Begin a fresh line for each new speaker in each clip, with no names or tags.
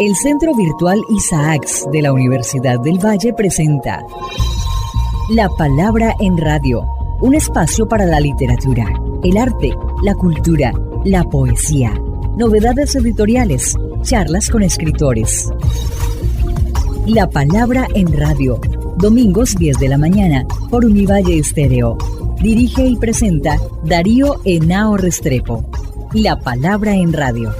El Centro Virtual Isaacs de la Universidad del Valle presenta La Palabra en Radio, un espacio para la literatura, el arte, la cultura, la poesía, novedades editoriales, charlas con escritores. La Palabra en Radio, domingos 10 de la mañana por Univalle Estéreo. Dirige y presenta Darío Henao Restrepo. La Palabra en Radio.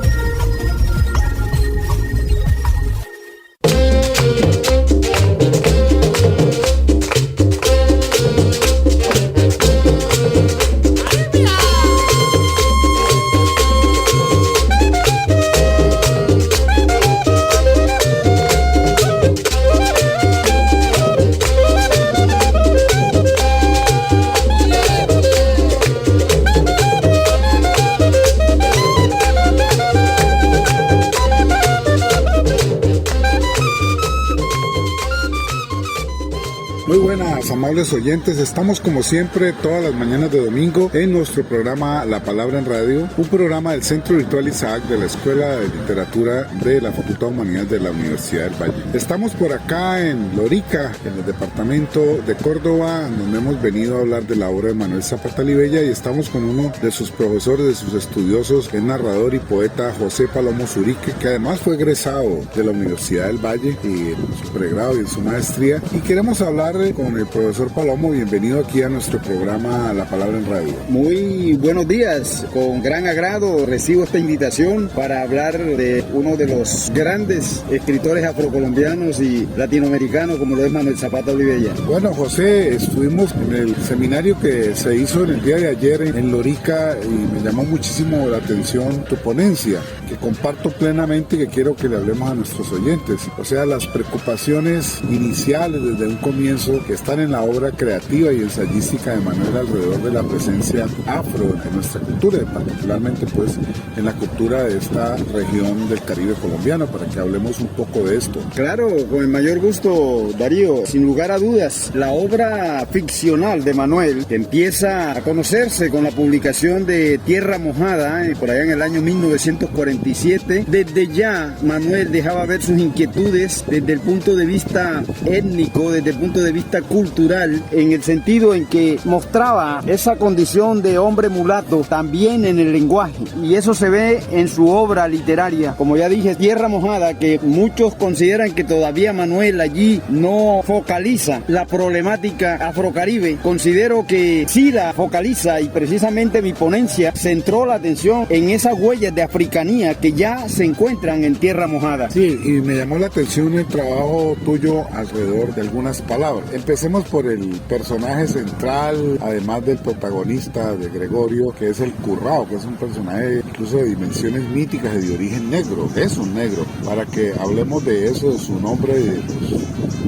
Amables oyentes, estamos como siempre todas las mañanas de domingo en nuestro programa La Palabra en Radio, un programa del Centro Virtual Isaac de la Escuela de Literatura de la Facultad de Humanidades de la Universidad del Valle. Estamos por acá en Lorica, en el departamento de Córdoba, donde hemos venido a hablar de la obra de Manuel Zapata Olivella, y estamos con uno de sus profesores, de sus estudiosos, el narrador y poeta José Palomo Zurique, que además fue egresado de la Universidad del Valle y en su pregrado y en su maestría, y queremos hablar con el profesor Palomo. Bienvenido aquí a nuestro programa La Palabra en Radio.
Muy buenos días, con gran agrado recibo esta invitación para hablar de uno de los grandes escritores afrocolombianos y latinoamericanos como lo es Manuel Zapata Olivella.
Bueno, José, estuvimos en el seminario que se hizo en el día de ayer en Lorica y me llamó muchísimo la atención tu ponencia, que comparto plenamente y que quiero que le hablemos a nuestros oyentes. O sea, las preocupaciones iniciales desde un comienzo que están en la obra creativa y ensayística de Manuel alrededor de la presencia afro en nuestra cultura, y particularmente pues en la cultura de esta región del Caribe colombiano, para que hablemos un poco de esto.
Claro, con el mayor gusto, Darío. Sin lugar a dudas, la obra ficcional de Manuel, que empieza a conocerse con la publicación de Tierra Mojada, por allá en el año 1947, desde ya Manuel dejaba ver sus inquietudes desde el punto de vista étnico, desde el punto de vista cultural, en el sentido en que mostraba esa condición de hombre mulato también en el lenguaje, y eso se ve en su obra literaria, como ya dije, Tierra Mojada, que muchos consideran que todavía Manuel allí no focaliza la problemática afrocaribe. Considero que sí la focaliza, y precisamente mi ponencia centró la atención en esas huellas de africanía que ya se encuentran en Tierra Mojada.
Sí, y me llamó la atención el trabajo tuyo alrededor de algunas palabras. Empecemos por el personaje central, además del protagonista de Gregorio, que es el Currao, que es un personaje incluso de dimensiones míticas y de origen negro, es un negro, para que hablemos de eso, de su nombre y de los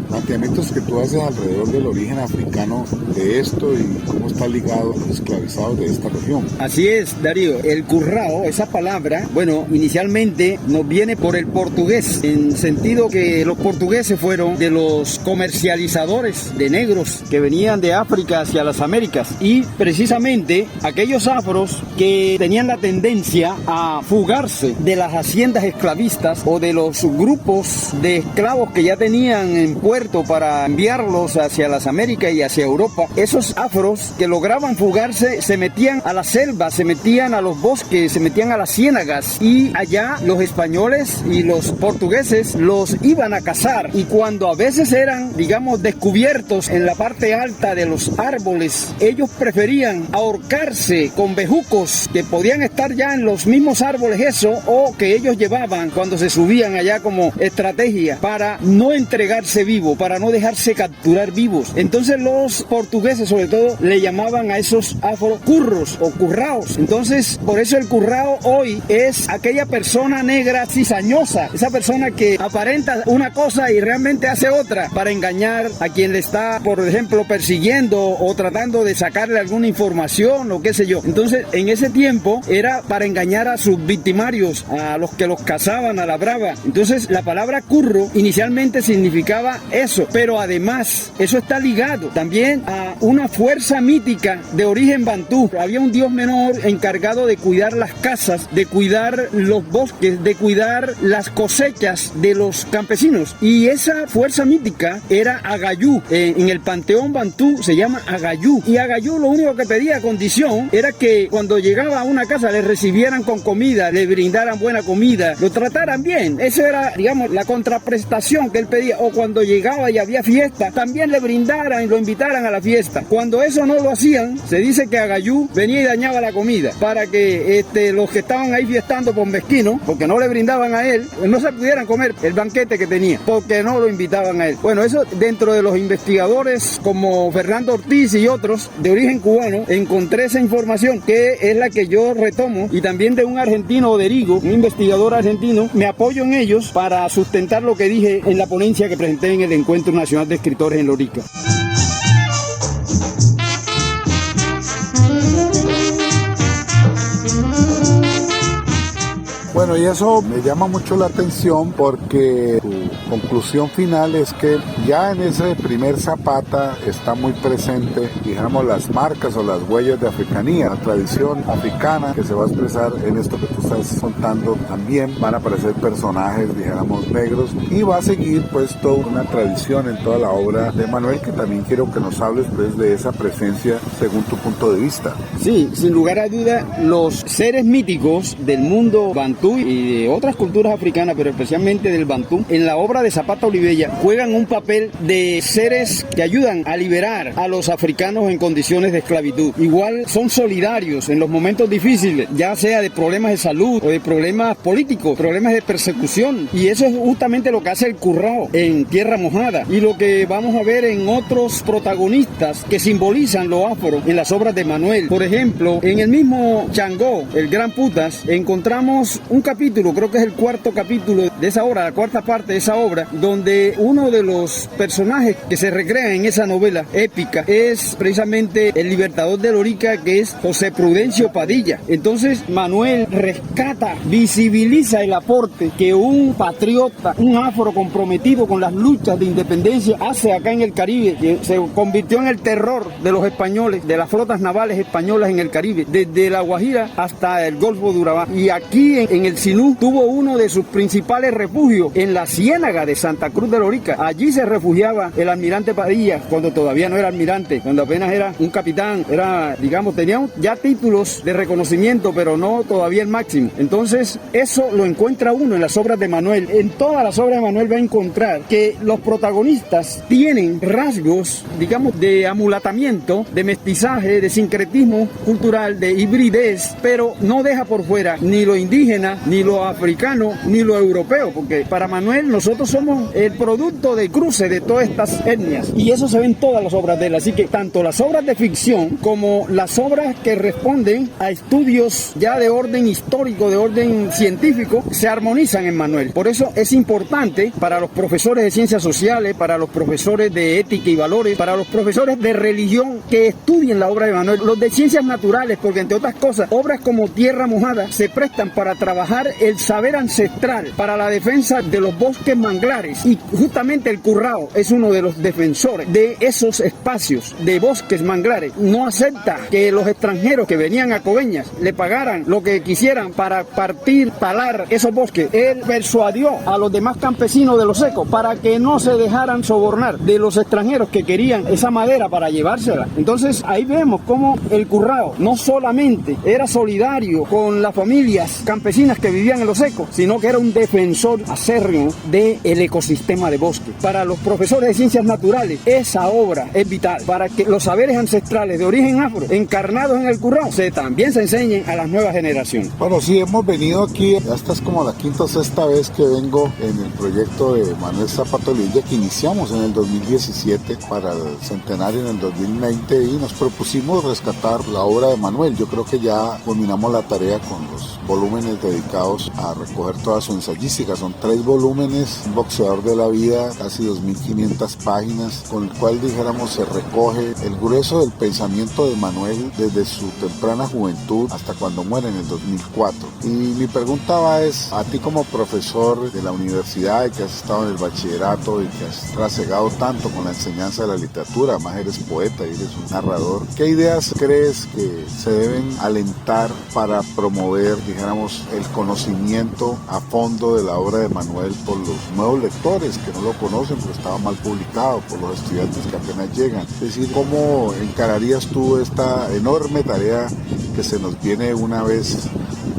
planteamientos que tú haces alrededor del origen africano de esto y cómo está ligado a los esclavizados de esta región.
Así es, Darío. El Currao, esa palabra, bueno, inicialmente nos viene por el portugués, en sentido que los portugueses fueron de los comercializadores de negros que venían de África hacia las Américas, y precisamente aquellos afros que tenían la tendencia a fugarse de las haciendas esclavistas o de los grupos de esclavos que ya tenían en puerto para enviarlos hacia las Américas y hacia Europa. Esos afros que lograban fugarse se metían a la selva, se metían a los bosques, se metían a las ciénagas, y allá los españoles y los portugueses los iban a cazar, y cuando a veces eran, digamos, descubiertos en la parte alta de los árboles, ellos preferían ahorcarse con bejucos que podían estar ya en los mismos árboles, eso, o que ellos llevaban cuando se subían allá como estrategia para no entregarse vivo, para no dejarse capturar vivos. Entonces los portugueses sobre todo le llamaban a esos afro curros o curraos. Entonces por eso el currao hoy es aquella persona negra cizañosa, esa persona que aparenta una cosa y realmente hace otra para engañar a quien le está, por ejemplo, persiguiendo o tratando de sacarle alguna información o qué sé yo. Entonces en ese tiempo era para engañar a sus victimarios, a los que los cazaban a la brava. Entonces la palabra curro inicialmente significaba eso, pero además eso está ligado también a una fuerza mítica de origen bantú. Había un dios menor encargado de cuidar las casas, de cuidar los bosques, de cuidar las cosechas de los campesinos, y esa fuerza mítica era Agayú. En el panteón bantú se llama Agayú, y Agayú lo único que pedía a condición era que cuando llegaba a una casa le recibieran con comida, le brindaran buena comida, lo trataran bien. Esa era, digamos, la contraprestación que él pedía. O cuando llegaba y había fiesta, también le brindaran y lo invitaran a la fiesta. Cuando eso no lo hacían, se dice que Agayú venía y dañaba la comida para que los que estaban ahí fiestando por mezquinos, porque no le brindaban a él, no se pudieran comer el banquete que tenía, porque no lo invitaban a él. Bueno, eso dentro de los investigadores como Fernando Ortiz y otros de origen cubano, encontré esa información que es la que yo retomo, y también de un argentino, Oderigo, un investigador argentino. Me apoyo en ellos para sustentar lo que dije en la ponencia que presenté en el Encuentro Nacional de Escritores en Lorica.
Bueno, y eso me llama mucho la atención porque tu conclusión final es que ya en ese primer Zapata está muy presente, digamos, las marcas o las huellas de africanía, la tradición africana que se va a expresar en esto que tú estás contando. También van a aparecer personajes, digamos, negros, y va a seguir pues toda una tradición en toda la obra de Manuel, que también quiero que nos hables pues de esa presencia según tu punto de vista.
Sí, sin lugar a duda, los seres míticos del mundo bantú y de otras culturas africanas, pero especialmente del bantú, en la obra de Zapata Olivella juegan un papel de seres que ayudan a liberar a los africanos en condiciones de esclavitud. Igual son solidarios en los momentos difíciles, ya sea de problemas de salud o de problemas políticos, problemas de persecución, y eso es justamente lo que hace el Currao en Tierra Mojada, y lo que vamos a ver en otros protagonistas que simbolizan lo afro en las obras de Manuel. Por ejemplo, en el mismo Changó, el Gran Putas, encontramos un capítulo, creo que es el cuarto capítulo de esa obra, la cuarta parte de esa obra, donde uno de los personajes que se recrea en esa novela épica es precisamente el libertador de Lorica, que es José Prudencio Padilla. Entonces Manuel rescata, visibiliza el aporte que un patriota, un afro comprometido con las luchas de independencia hace acá en el Caribe, que se convirtió en el terror de los españoles, de las flotas navales españolas en el Caribe, desde La Guajira hasta el Golfo de Urabá. Y aquí en el Sinú tuvo uno de sus principales refugios en la ciénaga de Santa Cruz de Lorica. Allí se refugiaba el almirante Padilla, cuando todavía no era almirante, cuando apenas era un capitán, era, digamos, tenía ya títulos de reconocimiento, pero no todavía el máximo. Entonces eso lo encuentra uno en las obras de Manuel. En todas las obras de Manuel va a encontrar que los protagonistas tienen rasgos, digamos, de amulatamiento, de mestizaje, de sincretismo cultural, de hibridez, pero no deja por fuera ni lo indígena, ni lo africano, ni lo europeo, porque para Manuel nosotros somos el producto del cruce de todas estas etnias, y eso se ve en todas las obras de él. Así que tanto las obras de ficción como las obras que responden a estudios ya de orden histórico, de orden científico, se armonizan en Manuel. Por eso es importante para los profesores de ciencias sociales, para los profesores de ética y valores, para los profesores de religión que estudien la obra de Manuel, los de ciencias naturales, porque entre otras cosas, obras como Tierra Mojada se prestan para trabajar el saber ancestral, para la defensa de los bosques manglares, y justamente el Currao es uno de los defensores de esos espacios de bosques manglares. No acepta que los extranjeros que venían a Coveñas le pagaran lo que quisieran para partir, talar esos bosques. Él persuadió a los demás campesinos de los secos para que no se dejaran sobornar de los extranjeros que querían esa madera para llevársela. Entonces ahí vemos cómo el Currao no solamente era solidario con las familias campesinas que vivían en los secos, sino que era un defensor acérrimo del ecosistema de bosque. Para los profesores de ciencias naturales, esa obra es vital para que los saberes ancestrales de origen afro, encarnados en el Currao, también se enseñen a las nuevas generaciones.
Bueno, sí, hemos venido aquí, esta es como la quinta o sexta vez que vengo en el proyecto de Manuel Zapata Olivella, que iniciamos en el 2017 para el centenario en el 2020, y nos propusimos rescatar la obra de Manuel. Yo creo que ya culminamos la tarea con los volúmenes dedicados a recoger toda su ensayística. fantástica, son 3 volúmenes, un boxeador de la vida, casi 2.500 páginas, con el cual dijéramos se recoge el grueso del pensamiento de Manuel desde su temprana juventud hasta cuando muere en el 2004. Y mi pregunta es, a ti como profesor de la universidad y que has estado en el bachillerato y que has trasegado tanto con la enseñanza de la literatura, además eres poeta y eres un narrador, ¿qué ideas crees que se deben alentar para promover, dijéramos, el conocimiento a fondo de la obra de Manuel por los nuevos lectores que no lo conocen, pero estaba mal publicado, por los estudiantes que apenas llegan? Es decir, ¿cómo encararías tú esta enorme tarea que se nos viene una vez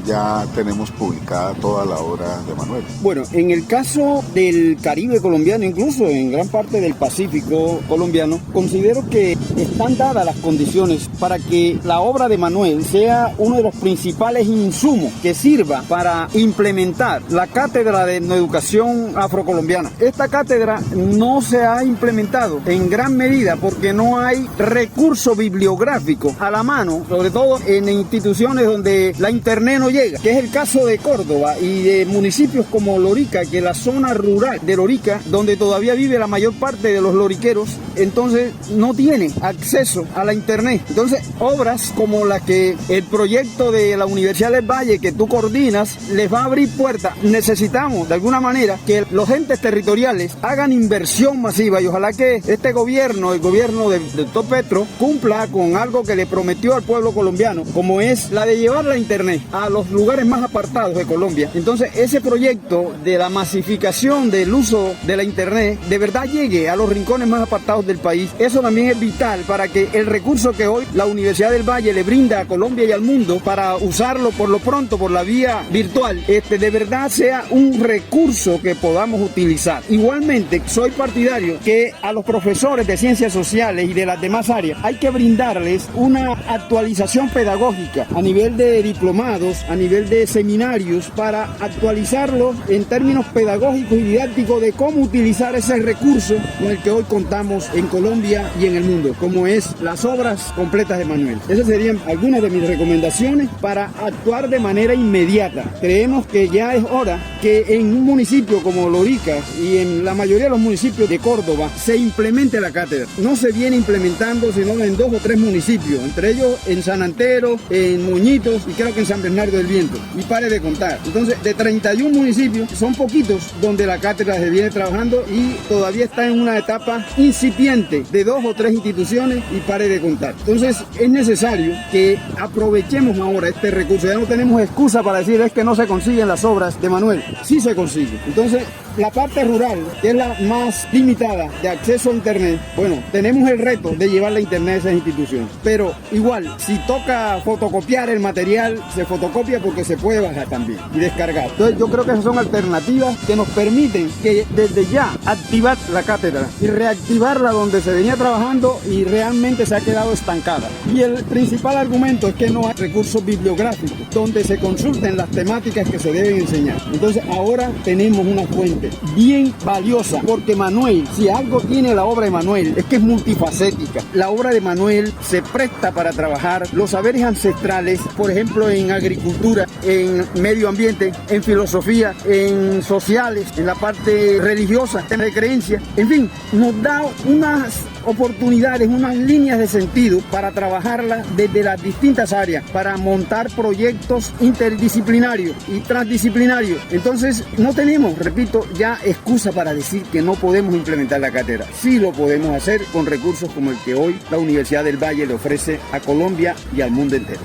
ya tenemos publicada toda la obra de Manuel?
Bueno, en el caso del Caribe colombiano, incluso en gran parte del Pacífico colombiano, considero que están dadas las condiciones para que la obra de Manuel sea uno de los principales insumos que sirva para implementar la cátedra de educación afrocolombiana. Esta cátedra no se ha implementado en gran medida porque no hay recurso bibliográfico a la mano, sobre todo en instituciones donde la internet no llega, que es el caso de Córdoba y de municipios como Lorica, que es la zona rural de Lorica, donde todavía vive la mayor parte de los loriqueros, entonces no tiene acceso a la internet. Entonces, obras como la que el proyecto de la Universidad del Valle que tú coordinas les va a abrir puertas. Necesitamos de alguna manera que los entes territoriales hagan inversión masiva y ojalá que este gobierno, el gobierno del doctor Petro, cumpla con algo que le prometió al pueblo colombiano, como es la de llevar la internet a los lugares más apartados de Colombia. Entonces, ese proyecto de la masificación del uso de la internet de verdad llegue a los rincones más apartados del país. Eso también es vital para que el recurso que hoy la Universidad del Valle le brinda a Colombia y al mundo para usarlo por lo pronto por la vía virtual, de verdad sea un recurso que podamos utilizar. Igualmente, soy partidario que a los profesores de ciencias sociales y de las demás áreas hay que brindarles una actualización pedagógica a nivel de diplomados, a nivel de seminarios, para actualizarlos en términos pedagógicos y didácticos de cómo utilizar ese recurso con el que hoy contamos en Colombia y en el mundo, como es las obras completas de Manuel. Esas serían algunas de mis recomendaciones para actuar de manera inmediata. Creemos que ya es hora que en un municipio como Lorica y en la mayoría de los municipios de Córdoba se implemente la cátedra. No se viene implementando sino en 2 o 3 municipios, entre ellos en San Antero, en Moñitos y creo que en San Bernardo del Viento, y pare de contar. Entonces, de 31 municipios, son poquitos donde la cátedra se viene trabajando y todavía está en una etapa incipiente de 2 o 3 instituciones y pare de contar. Entonces, es necesario que aprovechemos ahora este recurso. Ya no tenemos excusa para decir es que no se consiguen las obras de Manuel. Sí se consigue. Entonces, la parte rural, que es la más limitada de acceso a internet, bueno, tenemos el reto de llevar la internet a esas instituciones. Pero igual, si toca fotocopiar el material, se fotocopia porque se puede bajar también y descargar. Entonces yo creo que esas son alternativas que nos permiten que desde ya activar la cátedra y reactivarla donde se venía trabajando y realmente se ha quedado estancada. Y el principal argumento es que no hay recursos bibliográficos donde se consulten las temáticas que se deben enseñar. Entonces ahora tenemos una fuente bien valiosa, porque Manuel, si algo tiene la obra de Manuel, es que es multifacética. La obra de Manuel se presta para trabajar los saberes ancestrales, por ejemplo, en agricultura, en medio ambiente, en filosofía, en sociales, en la parte religiosa, en de creencia. En fin, nos da unas oportunidades, unas líneas de sentido para trabajarla desde las distintas áreas, para montar proyectos interdisciplinarios y transdisciplinarios. Entonces, no tenemos, repito, ya excusa para decir que no podemos implementar la cátedra. Sí lo podemos hacer con recursos como el que hoy la Universidad del Valle le ofrece a Colombia y al mundo entero.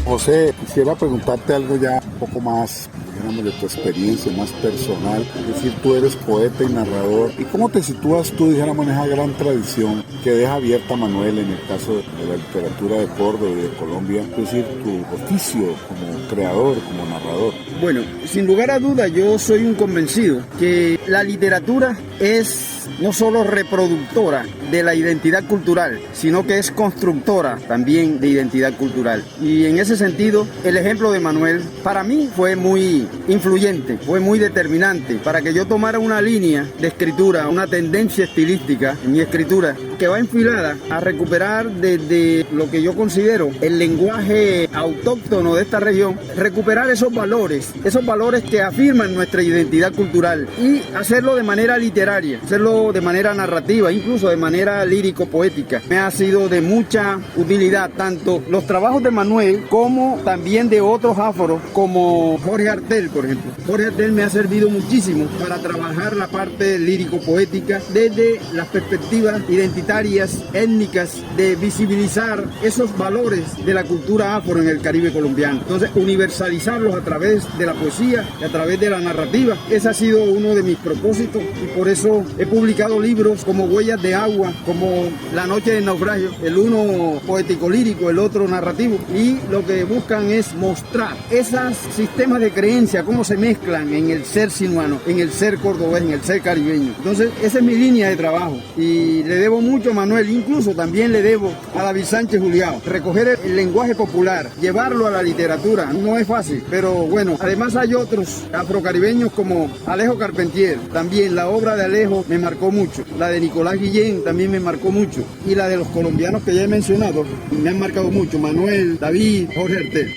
José, quisiera preguntarte algo ya un poco más, digamos, de tu experiencia más personal. Es decir, tú eres poeta y narrador. ¿Y cómo te sitúas tú, dijéramos, en esa gran tradición que deja abierta Manuel en el caso de la literatura de Córdoba y de Colombia? Es decir, tu oficio como creador, como narrador.
Bueno, sin lugar a duda, yo soy un convencido que la literatura es no solo reproductora de la identidad cultural, sino que es constructora también de identidad cultural. Y en ese sentido, el ejemplo de Manuel para mí fue muy influyente, fue muy determinante para que yo tomara una línea de escritura, una tendencia estilística en mi escritura que va enfilada a recuperar desde lo que yo considero el lenguaje autóctono de esta región, recuperar esos valores que afirman nuestra identidad cultural y hacerlo de manera literaria, hacerlo de manera narrativa, incluso de manera lírico-poética. Me ha sido de mucha utilidad tanto los trabajos de Manuel como también de otros áforos como Jorge Artel, por ejemplo. Jorge Artel me ha servido muchísimo para trabajar la parte lírico-poética desde las perspectivas identitarias, étnicas, de visibilizar esos valores de la cultura afro en el Caribe colombiano. Entonces, universalizarlos a través de la poesía y a través de la narrativa. Ese ha sido uno de mis propósitos y por eso he publicado libros como Huellas de Agua, como La Noche del Naufragio, el uno poético-lírico, el otro narrativo, y lo que buscan es mostrar esos sistemas de creencia, cómo se mezclan en el ser sinuano, en el ser cordobés, en el ser caribeño. Entonces, esa es mi línea de trabajo y le debo mucho a Manuel, incluso también le debo a David Sánchez Juliao. Recoger el lenguaje popular, llevarlo a la literatura, no es fácil, pero bueno, además hay otros afrocaribeños como Alejo Carpentier, también la obra de Alejo me marcó mucho, la de Nicolás Guillén también me marcó mucho, y la de los colombianos que ya he mencionado me han marcado mucho, Manuel, David, Jorge Artel.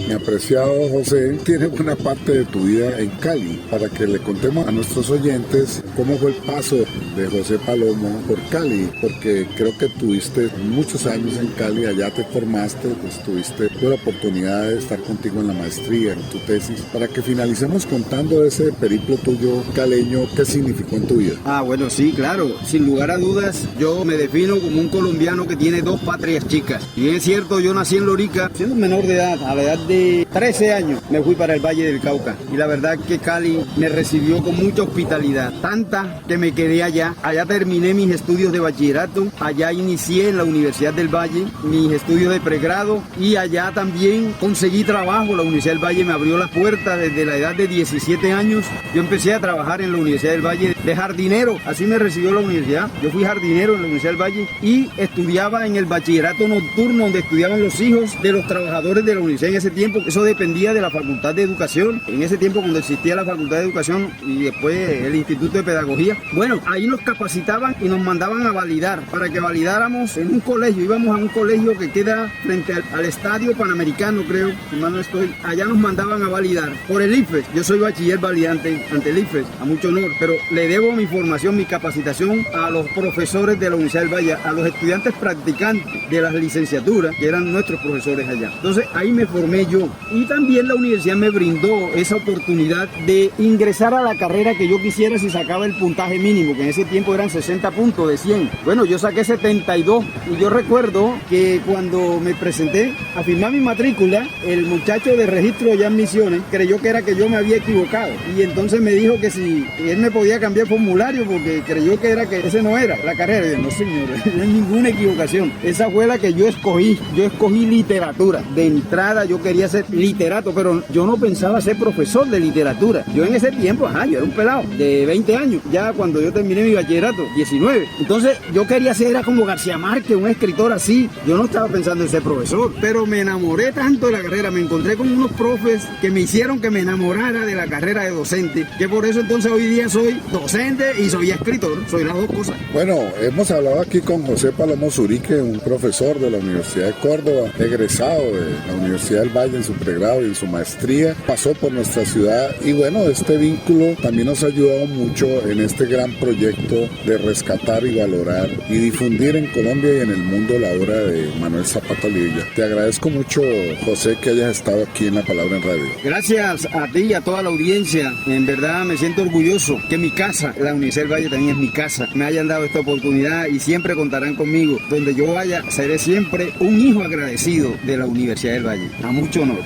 Mi apreciado José, tiene buena parte de tu vida en Cali, para que le contemos a nuestros oyentes cómo fue el paso de José Palomo por Cali, porque creo que tuviste muchos años en Cali, allá te formaste, pues tuviste la oportunidad de estar contigo en la maestría, en tu tesis, para que finalicemos contando ese periplo tuyo caleño, ¿qué significó en tu vida?
Bueno, sí, claro, sin lugar a dudas, yo me defino como un colombiano que tiene dos patrias chicas. Y es cierto, yo nací en Lorica, siendo menor de edad, a la edad de 13 años, me fui para el Valle del Cauca. Y la verdad que Cali me recibió con mucha hospitalidad, tanta que me quedé allá. Allá terminé mis estudios de bachillerato, allá inicié en la Universidad del Valle mis estudios de pregrado y allá también conseguí trabajo. La Universidad del Valle me abrió las puertas desde la edad de 17 años. Yo empecé a trabajar en la Universidad del Valle de jardinero, así me recibió la universidad. Yo fui jardinero en la Universidad del Valle y estudiaba en el bachillerato nocturno donde estudiaban los hijos de los trabajadores de la universidad en ese tiempo. Eso dependía de la Facultad de Educación, en ese tiempo cuando existía la Facultad de Educación y después el Instituto de Pedagogía. Bueno, ahí nos capacitaban y nos mandaban a validar, para que validáramos en un colegio. Íbamos a un colegio que queda frente al Estadio Panamericano, creo, si mal no estoy. Allá nos mandaban a validar por el IFES. Yo soy bachiller validante ante el IFES, a mucho honor, pero le debo mi formación, mi capacitación a los profesores de la Universidad del Valle, a los estudiantes practicantes de las licenciaturas, que eran nuestros profesores allá. Entonces ahí me formé yo. Y también la universidad me brindó esa oportunidad de ingresar a la carrera que yo quisiera si sacaba el puntaje mínimo, que en ese tiempo eran 60 puntos de 100. Bueno, yo saqué 72 y yo recuerdo que cuando me presenté a firmar mi matrícula, el muchacho de registro de admisiones creyó que era que yo me había equivocado y entonces me dijo que si él me podía cambiar formulario porque creyó que era que ese no era la carrera. Y yo, no señor, no hay ninguna equivocación. Esa fue la que yo escogí. Yo escogí literatura. De entrada yo quería ser literato, pero yo no pensaba ser profesor de literatura. Yo en ese tiempo, yo era un pelado de 20 años, ya cuando yo terminé mi bachillerato, 19. Entonces yo quería ser, era como García Márquez, un escritor así. Yo no estaba pensando en ser profesor, pero me enamoré tanto de la carrera, me encontré con unos profes que me hicieron que me enamorara de la carrera de docente, que por eso entonces hoy día soy docente y soy escritor, soy las dos cosas.
Bueno, hemos hablado aquí con José Palomo Zurique, un profesor de la Universidad de Córdoba, egresado de la Universidad del Valle en su pregrado y en su maestría, pasó por nuestra ciudad y bueno, este vínculo también nos ha ayudado mucho en este gran proyecto de rescatar y valorar y difundir en Colombia y en el mundo la obra de Manuel Zapata Olivella. Te agradezco mucho, José, que hayas estado aquí en La Palabra en Radio.
Gracias a ti y a toda la audiencia. En verdad me siento orgulloso que mi casa, la Universidad del Valle también es mi casa, me hayan dado esta oportunidad y siempre contarán conmigo. Donde yo vaya, seré siempre un hijo agradecido de la Universidad del Valle. A mucho honor.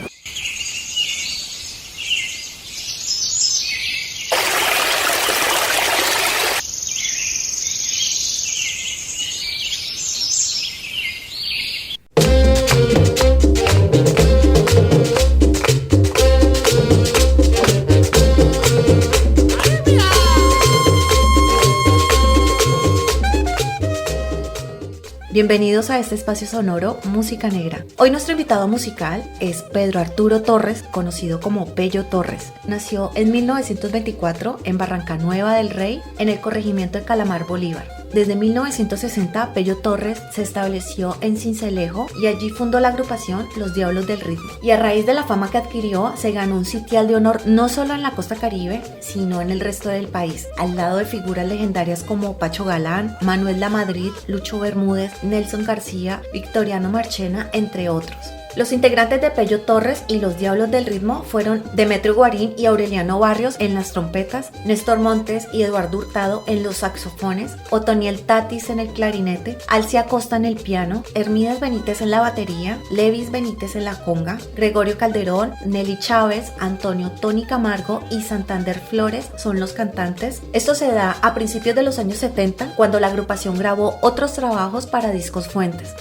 Bienvenidos a este espacio sonoro Música Negra. Hoy nuestro invitado musical es Pedro Arturo Torres, conocido como Pello Torres. Nació en 1924 en Barrancanueva del Rey, en el corregimiento de Calamar Bolívar. Desde 1960, Pello Torres se estableció en Sincelejo y allí fundó la agrupación Los Diablos del Ritmo. Y a raíz de la fama que adquirió, se ganó un sitial de honor no solo en la costa caribe, sino en el resto del país, al lado de figuras legendarias como Pacho Galán, Manuel Lamadrid, Lucho Bermúdez, Nelson García, Victoriano Marchena, entre otros. Los integrantes de Pello Torres y Los Diablos del Ritmo fueron Demetrio Guarín y Aureliano Barrios en las trompetas, Néstor Montes y Eduardo Hurtado en los saxofones, Otoniel Tatis en el clarinete, Alcia Acosta en el piano, Hermídez Benítez en la batería, Levis Benítez en la conga, Gregorio Calderón, Nelly Chávez, Antonio Tony Camargo y Santander Flores son los cantantes. Esto se da a principios de los años 70, cuando la agrupación grabó otros trabajos para Discos Fuentes.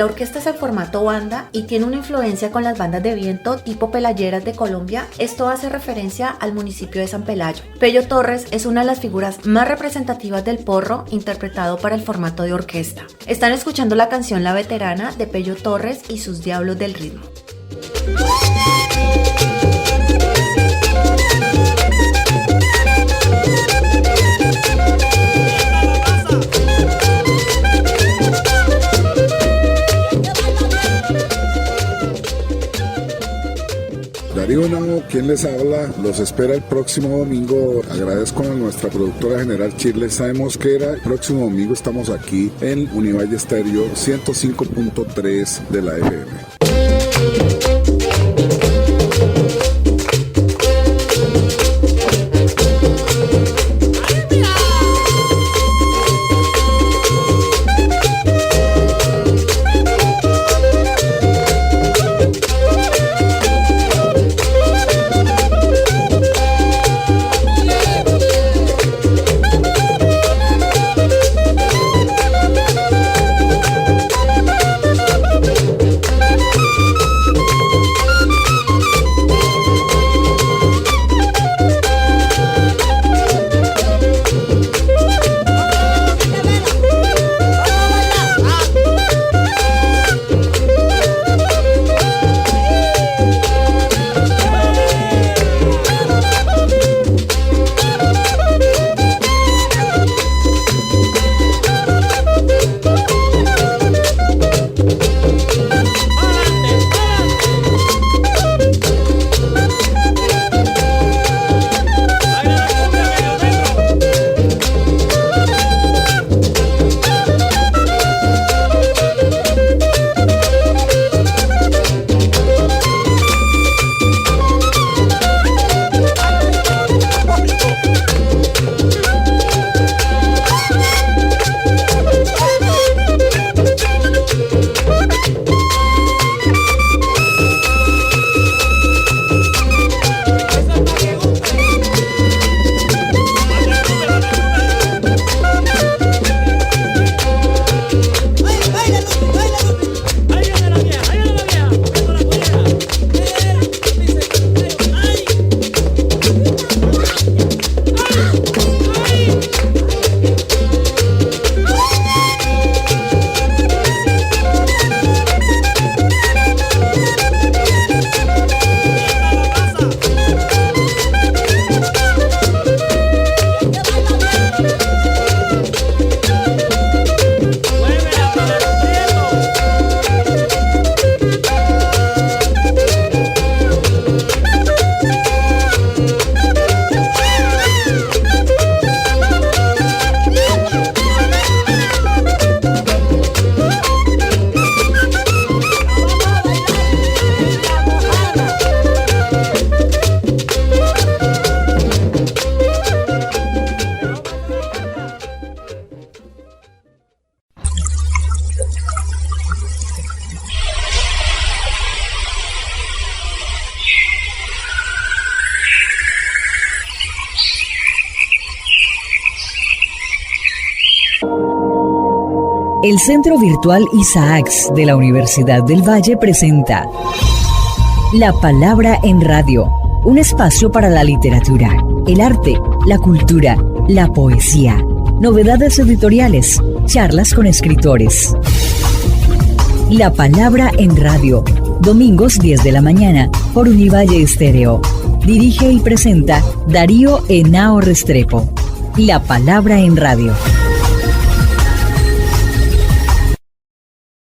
La orquesta es en formato banda y tiene una influencia con las bandas de viento tipo pelayeras de Colombia. Esto hace referencia al municipio de San Pelayo. Pello Torres es una de las figuras más representativas del porro interpretado para el formato de orquesta. Están escuchando la canción La Veterana de Pello Torres y sus Diablos del Ritmo.
Darío Navo, quien les habla, los espera el próximo domingo. Agradezco a nuestra productora general Shirley Sáenz Mosquera. El próximo domingo estamos aquí en Univalle Estéreo 105.3 de la FM.
El Centro Virtual Isaacs de la Universidad del Valle presenta La Palabra en Radio, un espacio para la literatura, el arte, la cultura, la poesía, novedades editoriales, charlas con escritores. La Palabra en Radio, domingos 10 de la mañana por Univalle Estéreo. Dirige y presenta Darío Henao Restrepo. La Palabra en Radio.